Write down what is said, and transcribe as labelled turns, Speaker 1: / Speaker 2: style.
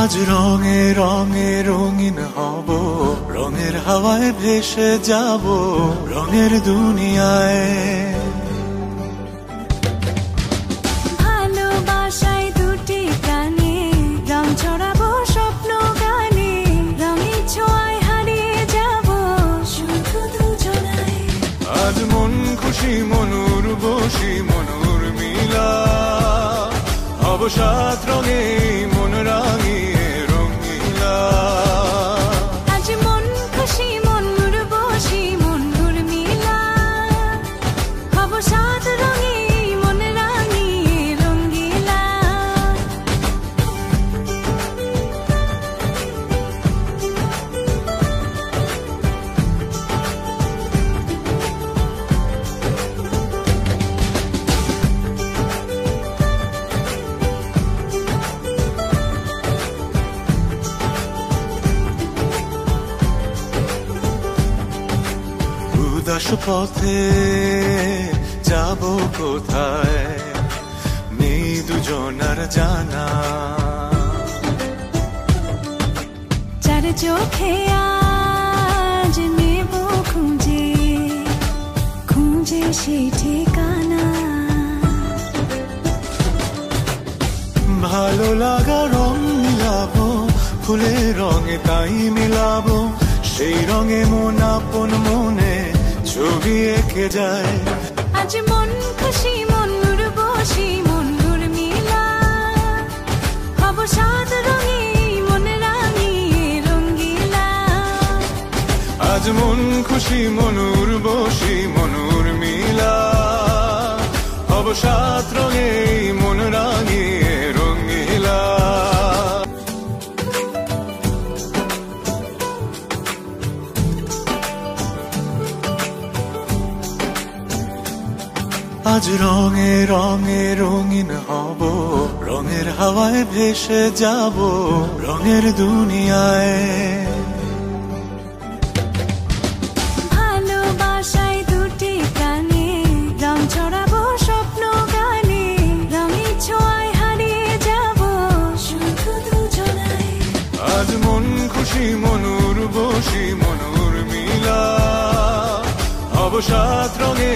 Speaker 1: আজ রঙে রঙে রঙিন হব, রঙের হাওয়ায় ভেসে যাব রঙের দুনিয়ায়।
Speaker 2: ভালোবাসায় দুটি কানে রং ছড়াবো স্বপ্ন গানে, রঙের ছোঁয়ায় হারিয়ে যাব শুধু দুজনায়।
Speaker 1: আজ মন খুশি মনুর বসি মনুর মিলা, হব সাত রঙে মন রাঙিয়ে রঙিলা।
Speaker 2: আজ মন খুশি মনুর বসি মনুর মিলা, হব সাত রঙে মন রাঙিয়ে রঙিলা। উদাস পথে যাব কোথায়, নেই দুজনার জানা। চার চোখে আজ নেব খুঁজে খুঁজে সেই ঠিকানা।
Speaker 1: ভালো লাগা রং মিলাবো, ফুলের রঙে তাই মিলাবো, সেই রঙে মন আপন মনে ছবি এঁকে যায়।
Speaker 2: আজ মন খুশি মনুর বসি মনুর মিলা, হব সাত রঙে মন রাঙিয়ে রঙিলা।
Speaker 1: আজ মন খুশি মনুর বসি মনুর মিলা, হব সাত রঙে মন রাঙিয়ে রঙিলা। আজ রঙে রঙে রঙিন হব, রঙের হাওয়ায় ভেসে যাব রঙের দুনিয়ায়।
Speaker 2: ভালোবাসায় দুটি কানে রং ছড়াবো স্বপ্ন গানে, রঙের ছোঁয়ায় হারিয়ে যাব শুধু দুজনায়।
Speaker 1: আজ মন খুশি মনুর বসি মনুর মিলা, হব সাত রঙে